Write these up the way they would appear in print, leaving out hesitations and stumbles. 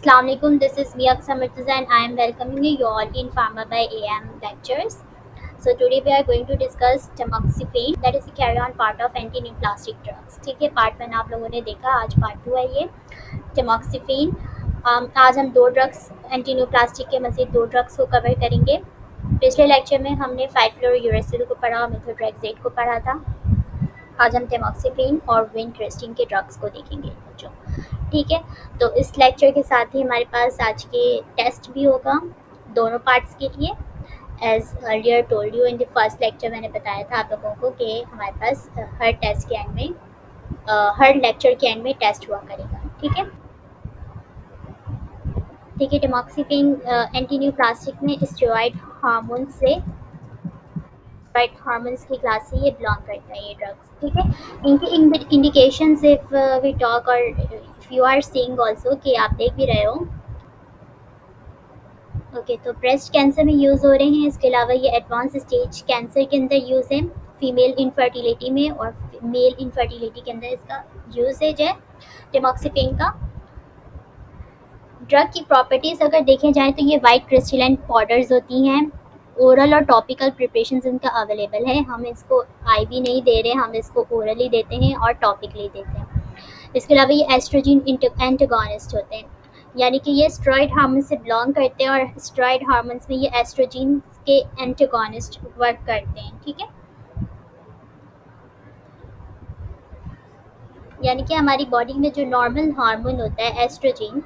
Assalamualaikum, this is me Aksam Mirtaza and I am welcoming you all in Pharma by AM lectures. So today we are going to discuss tamoxifen, that is a carry on part of antineoplastic drugs. ठीक है, part 1 आप लोगों ने देखा, आज part 2 है ये tamoxifen. आज हम दो ड्रग्स एंटीन्यूप्लास्टिक के मज़ीद दो ड्रग्स को कवर करेंगे. पिछले लेक्चर में हमने 5-फ्लोरोयूरेसिल को पढ़ा और मेथोट्रेक्सेट को पढ़ा था. आज हम tamoxifen और विंट्रेस्टिन के ड्रग्स को देखेंगे बच्चों. ठीक है, तो इस लेक्चर के साथ ही हमारे पास आज के टेस्ट भी होगा दोनों पार्ट्स के लिए. As earlier told you in the first lecture मैंने बताया था आप लोगों को कि हमारे पास हर टेस्ट के एंड में हर लेक्चर के एंड में टेस्ट हुआ करेगा. ठीक है, ठीक है. टेमॉक्सिफेन एंटीन्यूप्लास्टिक में स्टेरॉइड हार्मोन्स की क्लास से ये बिलोंग करता है ये ड्रग्स. ठीक है, इनके इंडिकेशंस इफ वी टॉक और if you are seeing also कि आप देख भी रहे हो. ओके, तो ब्रेस्ट कैंसर में यूज़ हो रहे हैं. इसके अलावा ये एडवांस स्टेज कैंसर के अंदर यूज़ है, फीमेल इनफर्टिलिटी में और मेल इनफर्टिलिटी के अंदर इसका यूसेज है टेमॉक्सिफेन का. ड्रग की प्रॉपर्टीज़ अगर देखे जाए तो ये वाइट क्रिस्टलाइन पाउडर्स होती हैं. ओरल और टॉपिकल प्रिपरेशन इनका अवेलेबल है. हम इसको आईवी नहीं दे रहे, हम इसको ओरली देते हैं और टॉपिकली देते हैं. इसके अलावा ये एस्ट्रोजन एंटागोनिस्ट होते हैं, यानी कि ये स्टेरॉइड हार्मोन से बिलोंग करते हैं और स्टेरॉइड हार्मोन्स में ये एस्ट्रोजन के एंटागोनिस्ट वर्क करते हैं. ठीक है, यानी कि हमारी बॉडी में जो नॉर्मल हार्मोन होता है एस्ट्रोजन,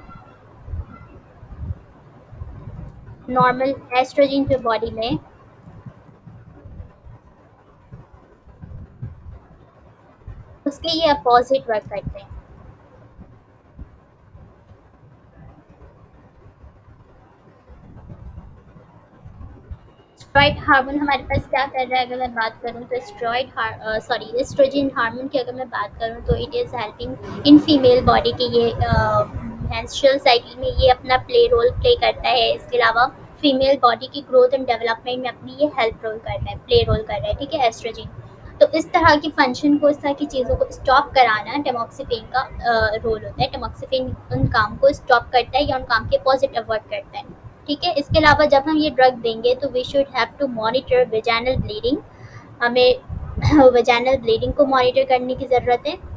नॉर्मल एस्ट्रोजन जो बॉडी में उसके ये अपोजिट वर्क करते हैं. स्टेरॉइड हार्मोन हमारे पास क्या कर रहा है, अगर मैं बात करूँ तो एस्ट्रोजन हार्मोन की अगर मैं बात करूँ तो it is helping in female body के ये मेंस्ट्रुअल साइकिल में ये अपना रोल प्ले करता है. इसके अलावा फीमेल बॉडी की ग्रोथ एंड डेवलपमेंट में अपनी ये प्ले रोल कर रहा है. ठीक है, एस्ट्रोजन. तो इस तरह की फंक्शन को, इस तरह की चीज़ों को स्टॉप कराना टेमॉक्सिफेन का रोल होता है. टेमॉक्सिफेन उन काम को स्टॉप करता है या उन काम के अपोजिट अवॉइड करता है. ठीक है, इसके अलावा जब हम ये ड्रग देंगे तो we should have to monitor vaginal bleeding. हमें वेजाइनल ब्लीडिंग को मॉनिटर करने की ज़रूरत है.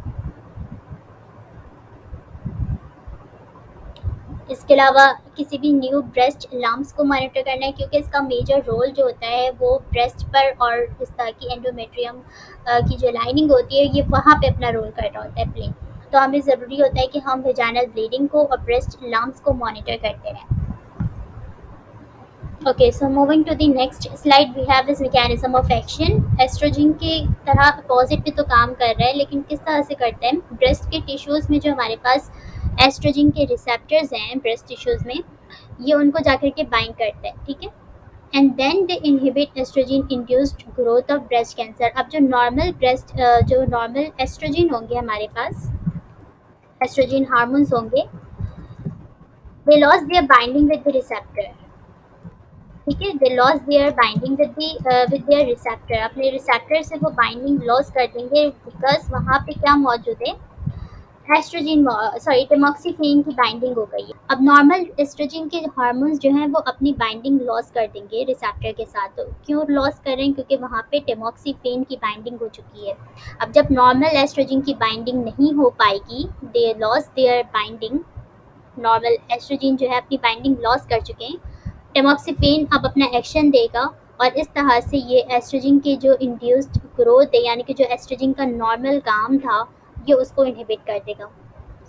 इसके अलावा किसी भी न्यू ब्रेस्ट लम्प्स को मॉनिटर करना है, क्योंकि इसका मेजर रोल जो होता है वो ब्रेस्ट पर और इस तरह की एंडोमेट्रियम की जो लाइनिंग होती है ये वहाँ पे अपना रोल कर रहा होता है प्ले. तो हमें ज़रूरी होता है कि हम वेजाइनल ब्लीडिंग को और ब्रेस्ट लम्प्स को मॉनिटर करते रहें. Okay, so moving to the next slide we have this mechanism of action. Estrogen की तरह अपोजिट पे तो काम कर रहा है, लेकिन किस तरह से करते हैं. ब्रेस्ट के टिश्यूज़ में जो हमारे पास एस्ट्रोजन के रिसेप्टर्स हैं ब्रेस्ट टिश्यूज़ में, ये उनको जाकर के बाइंड करते हैं. ठीक है, and then they inhibit estrogen induced growth of breast cancer. अब जो नॉर्मल एस्ट्रोजन होंगे हमारे पास, एस्ट्रोजन हार्मोन्स होंगे, they lose their binding with the receptor. ठीक है, they lose their binding with their receptor. अपने रिसेप्टर से वो बाइंडिंग लॉस कर देंगे, बिकॉज वहाँ पे क्या मौजूद है, टेमॉक्सिफेन की बाइंडिंग हो गई है. अब नॉर्मल एस्ट्रोजन के हार्मोन्स जो हैं वो अपनी बाइंडिंग लॉस कर देंगे रिसेप्टर के साथ. तो क्यों लॉस कर रहे हैं, क्योंकि वहाँ पे टेमॉक्सिफेन की बाइंडिंग हो चुकी है. अब जब नॉर्मल एस्ट्रोजन की बाइंडिंग नहीं हो पाएगी, they lose their binding, normal estrogen जो है अपनी बाइंडिंग लॉस कर चुके हैं. टेमॉक्सिफेन अब अपना एक्शन देगा और इस तरह से ये एस्ट्रोजन के जो इंड्यूस्ड ग्रोथ है, यानी कि जो एस्ट्रोजन का नॉर्मल काम था, ये उसको इनहिबिट कर देगा.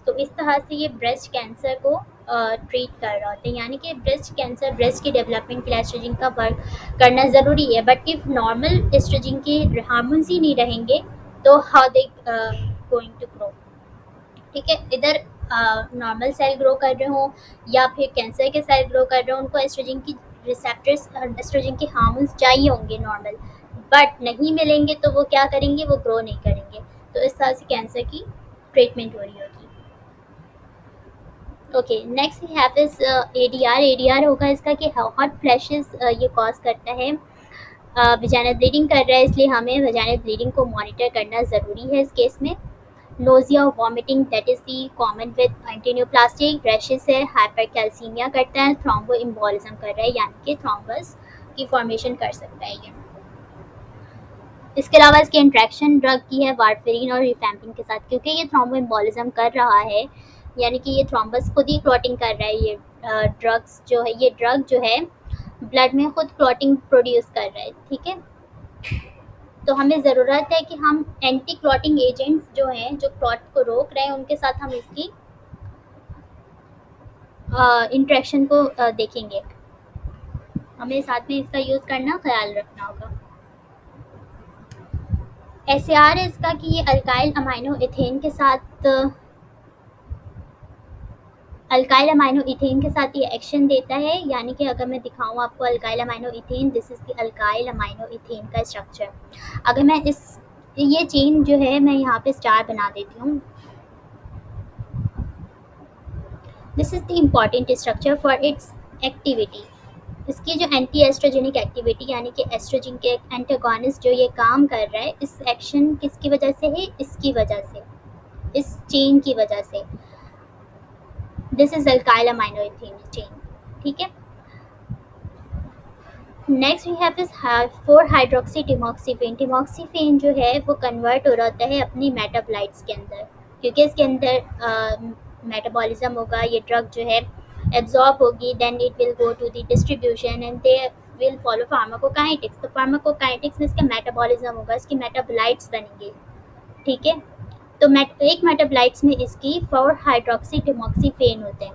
तो इस तरह से ये ब्रेस्ट कैंसर को ट्रीट कर रहा होता है. यानी कि ब्रेस्ट कैंसर, ब्रेस्ट की डेवलपमेंट के लिए एस्ट्रोजन का वर्क करना ज़रूरी है. बट इफ़ नॉर्मल एस्ट्रोजन के हार्मोन्स ही नहीं रहेंगे तो how they going to grow. ठीक है, इधर नॉर्मल सेल ग्रो कर रहे हों या फिर कैंसर के सेल ग्रो कर रहे हों, उनको एस्ट्रोजन की रिसेप्टर्स, एस्ट्रोजन के हार्मोन्स चाहिए होंगे नॉर्मल, बट नहीं मिलेंगे तो वो क्या करेंगे, वो ग्रो नहीं करेंगे. तो इस तरह से कैंसर की ट्रीटमेंट हो रही होगी. Okay, next we have is ADR. ADR होगा इसका कि हॉट फ्लैशेस ये कॉज करता है. वेजाइनल ब्लीडिंग कर रहा है, इसलिए हमें वेजाइनल ब्लीडिंग को मॉनिटर करना ज़रूरी है इस केस में. नोजिया और vomiting that is the common with antineoplastic. Rashes है, हाइपरकैल्सीमिया करता है, थ्रोम्बो एम्बोलिज्म कर रहा है यानी कि थ्रोम्बस की फॉर्मेशन कर सकता है ये। इसके अलावा इसकी इंट्रैक्शन ड्रग की है वारफेरिन और रिफैम्पिन के साथ, क्योंकि ये थ्रोम्बो एम्बोलिज्म कर रहा है यानी कि ये थ्रोम्बस खुद ही क्लॉटिंग कर रहा है। ये ड्रग्स जो है, ये ड्रग जो है ब्लड में खुद क्लॉटिंग प्रोड्यूस कर रहा है। ठीक है, तो हमें ज़रूरत है कि हम एंटी क्लॉटिंग एजेंट्स जो हैं, जो क्लॉट को रोक रहे हैं, उनके साथ हम इसकी इंट्रैक्शन को देखेंगे। हमें साथ में इसका यूज़ करना ख्याल रखना होगा। एस ए आर है इसका कि ये अल्काइल अमाइनो इथेन के साथ अल्काइल अमाइनो इथेन के साथ ये एक्शन देता है, यानी कि अगर मैं दिखाऊँ आपको alkyl amino ethane, this is the alkyl amino ethane का स्ट्रक्चर। अगर मैं इस ये चेन जो है मैं यहाँ पे स्टार बना देती हूँ। This is the important structure for its activity. इसकी जो एंटी एस्ट्रोजेनिक एक्टिविटी यानी कि एस्ट्रोजन के एंटागोनिस्ट जो ये काम कर रहा है, इस एक्शन किसकी वजह से है? इसकी वजह से, इस चेन की वजह से। This is alkyl amino ethane chain. ठीक है, next we have is 4 hydroxy tamoxifen. Tamoxifen जो है वो कन्वर्ट हो रहता है अपनी मेटाबोलाइट्स के अंदर, क्योंकि इसके अंदर मेटाबॉलिज्म होगा, ये ड्रग जो है एब्जॉर्ब होगी, then it will go to the distribution and they will follow pharmacokinetics. तो फार्माकोकाइनेटिक्स में इसका मेटाबॉलिज्म होगा, इसकी मेटाबोलाइट्स बनेंगे। ठीक है, तो एक मेटाबोलाइट्स में इसकी 4 हाइड्रोक्सी टिमोक्सीफेन होते हैं।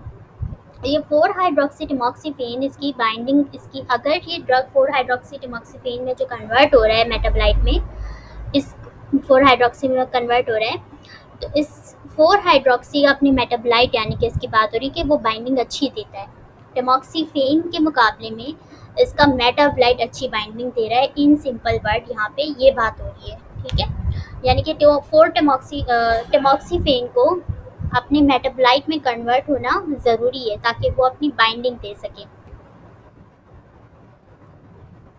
ये 4 हाइड्रोक्सी टिमोक्सीफेन इसकी बाइंडिंग, इसकी अगर ये ड्रग 4 हाइड्रोक्सी टिमोक्सीफेन में जो कन्वर्ट हो रहा है मेटाबोलाइट में, इस 4 हाइड्रोक्सी में कन्वर्ट हो रहा है, तो इस 4 हाइड्रोक्सी का अपनी मेटाबोलाइट यानी कि इसकी बात हो रही है कि वो बाइंडिंग अच्छी देता है। टिमोक्सीफेन के मुकाबले में इसका मेटाबोलाइट अच्छी बाइंडिंग दे रहा है। इन सिंपल वर्ड यहाँ पे ये बात हो रही है। ठीक है, यानी कि 4 टिमोक्सीफेन को अपने मेटाबोलाइट में कन्वर्ट होना ज़रूरी है ताकि वो अपनी बाइंडिंग दे सके।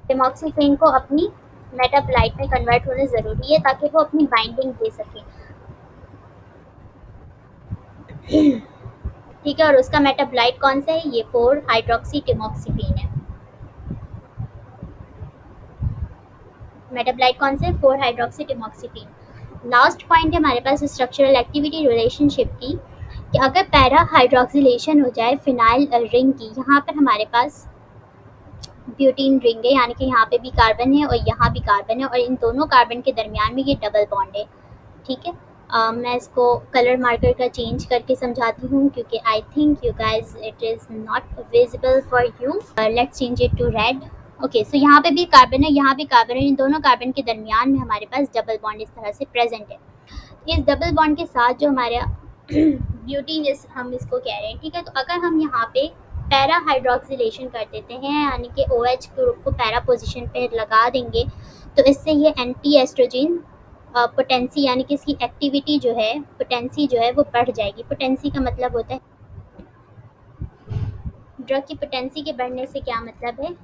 टिमोक्सीफेन को अपनी मेटाबोलाइट में कन्वर्ट होना ज़रूरी है ताकि वो अपनी बाइंडिंग दे सके। ठीक है, और उसका मेटाबोलाइट कौन सा है? ये 4 हाइड्रोक्सी टिमोक्सीफेन है। मेटाबोलाइट कौन से? 4 हाइड्रोक्सी टिमोक्सीफेन। लास्ट पॉइंट है हमारे पास स्ट्रक्चरल एक्टिविटी रिलेशनशिप की, कि अगर पैरा हाइड्रोक्सिलेशन हो जाए फिनाइल रिंग की, यहाँ पर हमारे पास ब्यूटीन रिंग है, यानी कि यहाँ पे भी कार्बन है और यहाँ भी कार्बन है, और इन दोनों कार्बन के दरमियान में ये डबल बॉन्ड है। ठीक है, मैं इसको कलर मार्कर का चेंज करके समझाती हूँ क्योंकि I think you guys it is not visible for you. Let's change it to red. Okay, so यहाँ पे भी कार्बन है, यहाँ भी कार्बन है, इन दोनों कार्बन के दरमियान में हमारे पास डबल बॉन्ड इस तरह से प्रेजेंट है। इस डबल बॉन्ड के साथ जो हमारे ब्यूटीन हम इसको कह रहे हैं। ठीक है, तो अगर हम यहाँ पे पैरा हाइड्रोक्सिलेशन कर देते हैं यानी कि OH ग्रुप को पैरा पोजीशन पे लगा देंगे, तो इससे ये एंटी एस्ट्रोजन पोटेंसी यानी कि इसकी एक्टिविटी जो है, पोटेंसी जो है वो बढ़ जाएगी। पोटेंसी का मतलब होता है, ड्रग की पोटेंसी के बढ़ने से क्या मतलब है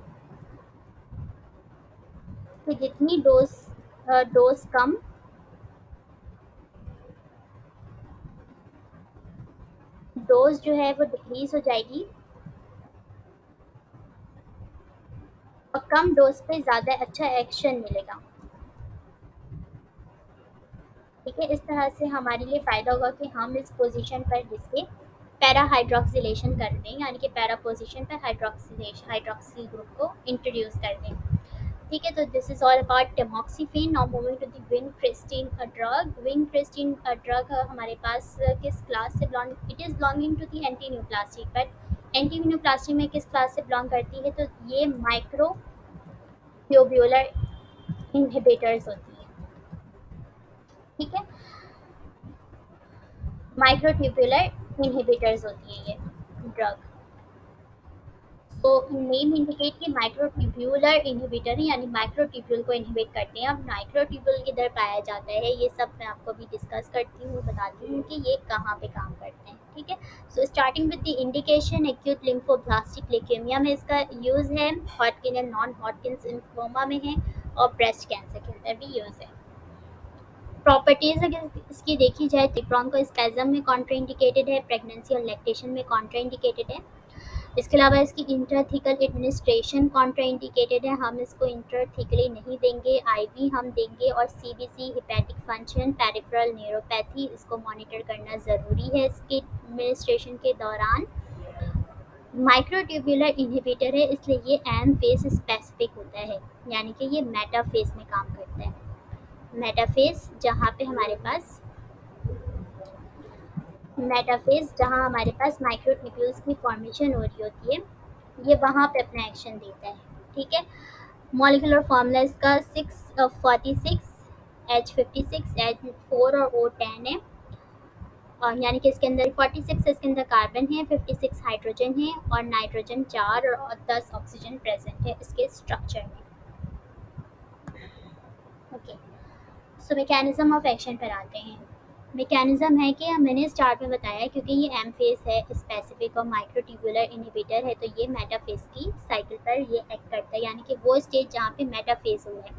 कि जितनी डोज कम, डोज जो है वो डिक्रीज हो जाएगी और कम डोज पे ज़्यादा अच्छा एक्शन मिलेगा। ठीक है, इस तरह से हमारे लिए फ़ायदा होगा कि हम इस पोजीशन पर जिसके पैरा हाइड्रोक्सिलेशन कर दें, यानी कि पैरा पोजीशन पर हाइड्रोक्सी ग्रुप को इंट्रोड्यूस कर दें। ठीक है, तो this is all about tamoxifen. Now moving to the vincristine drug. Vincristine drug हमारे पास किस क्लास से belong? It is belonging to the antineoplastic, but antineoplastic में किस क्लास से बिलोंग करती है? तो ये माइक्रो ट्यूब्यूलर इनहिबिटर्स होती है। ठीक है, माइक्रोट्यूब्यूलर इनहिबिटर्स होती है ये ड्रग। तो नेम इंडिकेट कि माइक्रोट्यूब्यूलर इनहिबिटर है, यानी माइक्रोट्यूब्यूल को इनहिबिट करते हैं। अब माइक्रोट्यूब्यूल किधर पाया जाता है ये सब मैं आपको भी डिस्कस करती हूँ, बताती हूँ कि ये कहाँ पे काम करते हैं। ठीक है, so starting with the indication, acute lymphoblastic leukaemia में इसका यूज़ है, हॉटकिन एंड नॉन हॉटकिन्स लिम्फोमा में है, और ब्रेस्ट कैंसर के अंदर भी यूज़ है। प्रॉपर्टीज़ अगर इसकी देखी जाए, ट्रिप्रोन को स्पेज़म में कॉन्ट्राइंडिकेटेड है, प्रेगनेंसी और लैक्टेशन में कॉन्ट्राइंडिकेटेड है। इसके अलावा इसकी इंट्राथीकल एडमिनिस्ट्रेशन कॉन्ट्राइंडिकेटेड है, हम इसको इंट्राथीकली नहीं देंगे, आईवी हम देंगे। और CBC, hepatic function, peripheral neuropathy, इसको मॉनिटर करना ज़रूरी है इसके एडमिनिस्ट्रेशन के दौरान। माइक्रोट्यूब्यूलर इनहिबिटर है, इसलिए ये एम फेस स्पेसिफिक होता है, यानी कि ये मेटा फेस में काम करता है। मेटाफेस जहाँ पे हमारे पास मेटाफेस जहाँ हमारे पास माइक्रोट्यूब्यूल्स की फॉर्मेशन हो रही होती है, ये वहाँ पे अपना एक्शन देता है। ठीक है। मॉलिक्यूलर फार्मूला इसका 646H56H4 और O10 है, और यानी कि इसके अंदर 46 इसके अंदर कार्बन है, 56 हाइड्रोजन है और नाइट्रोजन 4 और 10 ऑक्सीजन प्रेजेंट है इसके स्ट्रक्चर में। Okay, so mechanism of action पर आते हैं। मैकेनिज्म है कि मैंने स्टार्ट में बताया, क्योंकि ये एम फेस है, स्पेसिफिक और माइक्रोट्यूबुलर इनहिबिटर है, तो ये मेटाफेस की साइकिल पर ये एक्ट करता है, यानी कि वो स्टेज जहाँ पे मेटाफेस हुआ है,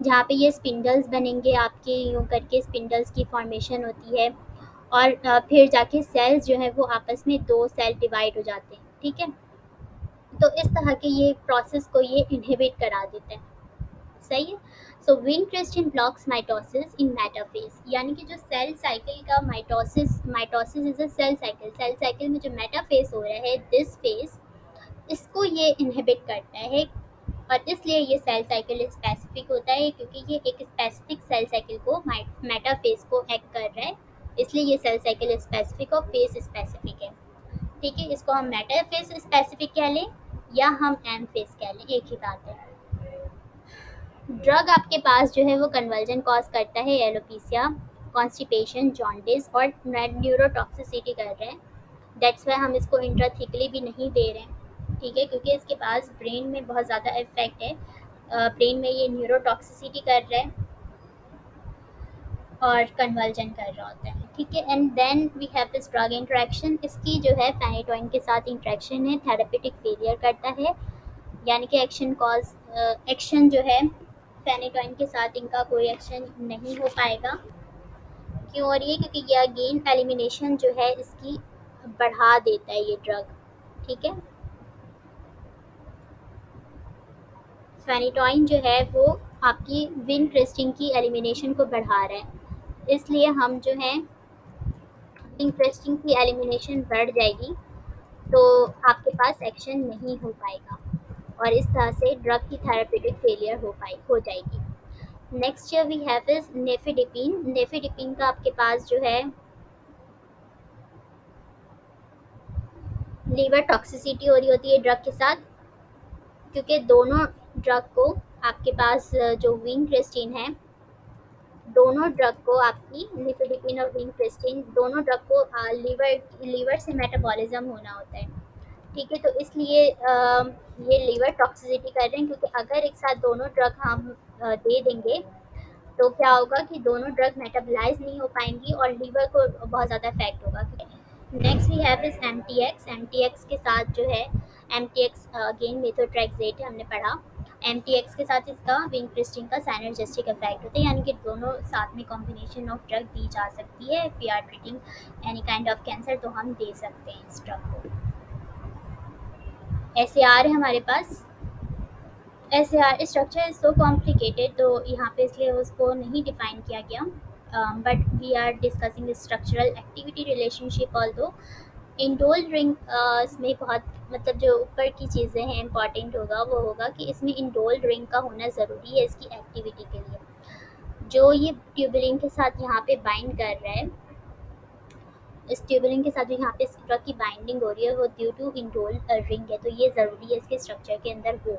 जहाँ पे ये स्पिंडल्स बनेंगे, आपके यूँ करके स्पिंडल्स की फॉर्मेशन होती है, और फिर जाके सेल्स जो है वो आपस में दो सेल डिवाइड हो जाते हैं। ठीक है। तो इस तरह के ये प्रोसेस को ये इनहिबिट करा देता है। सही है। So vincristine blocks mitosis in metaphase, यानी कि जो सेल साइकिल का mitosis is a cell cycle में जो मेटाफेज हो रहा है, दिस फेज, इसको ये इनहिबिट करता है। और इसलिए ये सेल साइकिल स्पेसिफिक होता है, क्योंकि ये एक स्पेसिफिक सेल साइकिल को मेटाफेज को एक्ट कर रहा है, इसलिए ये सेल साइकिल स्पेसिफिक और फेज स्पेसिफिक है। ठीक है। इसको हम मेटाफेज स्पेसिफिक कह लें या हम एम फेज कह लें, एक ही बात है। ड्रग आपके पास जो है वो कन्वर्जन कॉज करता है, एलोपीसिया, कॉन्स्टिपेशन, जॉन्डिस और न्यूरोटॉक्सिसिटी कर रहे हैं। दैट्स वाई हम इसको इंट्राथिकली भी नहीं दे रहे हैं। ठीक है, क्योंकि इसके पास ब्रेन में बहुत ज़्यादा इफेक्ट है, ब्रेन में ये न्यूरोटॉक्सिसिटी कर रहा है और कन्वर्जन कर रहा होता है। ठीक है। And then we have this drug interaction, इसकी जो है फेनिटोइन के साथ इंटरेक्शन है, थेरेपेटिक फेलियर करता है, यानी कि एक्शन जो है फेनिटोइन के साथ इनका कोई एक्शन नहीं हो पाएगा। क्यों हो रही है? क्योंकि ये अगेन एलिमिनेशन जो है इसकी बढ़ा देता है ये ड्रग। ठीक है। फेनिटोइन जो है वो आपकी विनक्रिस्टिन की एलिमिनेशन को बढ़ा रहा है, इसलिए हम जो है विनक्रिस्टिन की एलिमिनेशन बढ़ जाएगी, तो आपके पास एक्शन नहीं हो पाएगा और इस तरह से ड्रग की थेरेपेटिक फेलियर हो जाएगी। Next we have is nifedipine. Nifedipine का आपके पास जो है लीवर टॉक्सिसिटी हो रही होती है ड्रग के साथ, क्योंकि दोनों ड्रग को आपके पास जो विनक्रिस्टिन है, दोनों ड्रग को आपकी निफिडिपिन और विनक्रिस्टिन दोनों ड्रग को लीवर से मेटाबॉलिज्म होना होता है। ठीक है। तो इसलिए ये लीवर टॉक्सिसिटी कर रहे हैं, क्योंकि अगर एक साथ दोनों ड्रग हम दे देंगे तो क्या होगा कि दोनों ड्रग मेटाबलाइज नहीं हो पाएंगी और लीवर को बहुत ज़्यादा इफेक्ट होगा। Next we have is MTX. MTX के साथ जो है एमटीएक्स अगेन मेथोट्रेक्सेट हमने पढ़ा। एमटीएक्स के साथ इसका विनक्रिस्टिन का साइनर्जिस्टिक इफेक्ट होता है, यानी कि दोनों साथ में कॉम्बिनेशन ऑफ ड्रग दी जा सकती है। We are treating any kind of cancer, तो हम दे सकते हैं इस ड्रग को। एसएआर है हमारे पास। SAR structure is so complicated, तो यहाँ पे इसलिए उसको नहीं डिफाइन किया गया, but we are discussing structural activity relationship. Although indole ring इसमें बहुत, मतलब जो ऊपर की चीज़ें हैं इंपॉर्टेंट होगा वो होगा कि इसमें इंडोल रिंग का होना ज़रूरी है इसकी एक्टिविटी के लिए। जो ये ट्यूबुलिन के साथ यहाँ पे बाइंड कर रहा है, इस ट्यूबुलिन के साथ जो यहाँ पे इस ड्रग की बाइंडिंग हो रही है वो ड्यू टू इंडोल रिंग है, तो ये ज़रूरी है इसके स्ट्रक्चर के अंदर हो।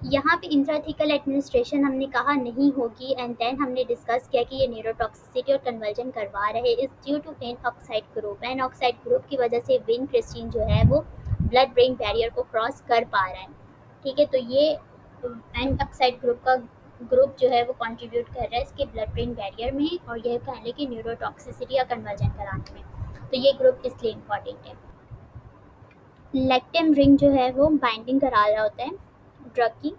यहाँ पे इंट्राथिकल एडमिनिस्ट्रेशन हमने कहा नहीं होगी, एंड देन हमने डिस्कस किया कि ये न्यूरोटॉक्सिसिटी और कन्वर्जन करवा रहे इस due to N oxide group. N oxide group की वजह से विनक्रिस्टिन जो है वो ब्लड ब्रेन बैरियर को क्रॉस कर पा रहा है। ठीक है। तो ये एन ऑक्साइड ग्रुप का ग्रुप जो है वो कंट्रीब्यूट कर रहा है इसके ब्लड ब्रेन बैरियर में, और यह कहने की न्यूरोटॉक्सिसिटी या कन्वर्जन कराने में, तो ये ग्रुप इसलिए इम्पॉर्टेंट है। लेक्टिन रिंग जो है वो बाइंडिंग करा रहा होता है ड्रग की,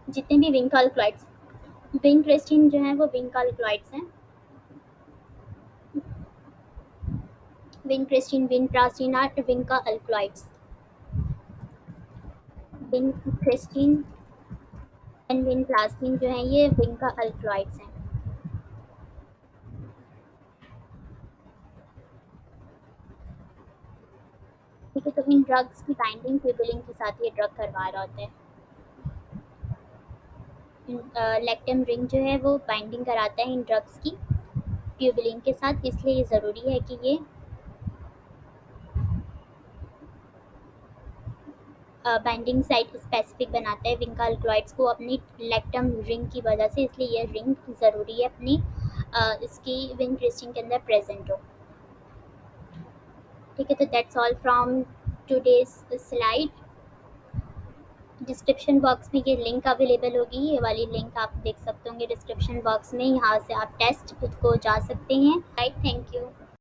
जितने भी विंक अल्कलॉइड्स विनक्रिस्टिन जो है वो विंक अल्कलॉइड्स हैं। Vincristine, vinblastine are vinca alkaloids. Vincristine and vinblastine जो है ये विंक अल्कलॉइड्स हैं। ठीक है, तो इन ड्रग्स की बाइंडिंग ट्यूबुलिन के साथ ये ड्रग करवा रहा होता है। लेक्टम रिंग जो है वो बाइंडिंग कराता है इन ड्रग्स की ट्यूबुलिन के साथ, इसलिए ये ज़रूरी है कि ये बाइंडिंग साइट स्पेसिफिक बनाता है विंक अल्कलॉइड्स को अपनी लेक्टम रिंग की वजह से, इसलिए ये रिंग ज़रूरी है अपनी इसकी विनक्रिस्टिन के अंदर प्रेजेंट हो। ठीक है, तो that's all from today's slide. Description box में ये लिंक अवेलेबल होगी, ये वाली लिंक आप देख सकते होंगे डिस्क्रिप्शन बॉक्स में, यहाँ से आप टेस्ट खुद को जा सकते हैं। Right, thank you.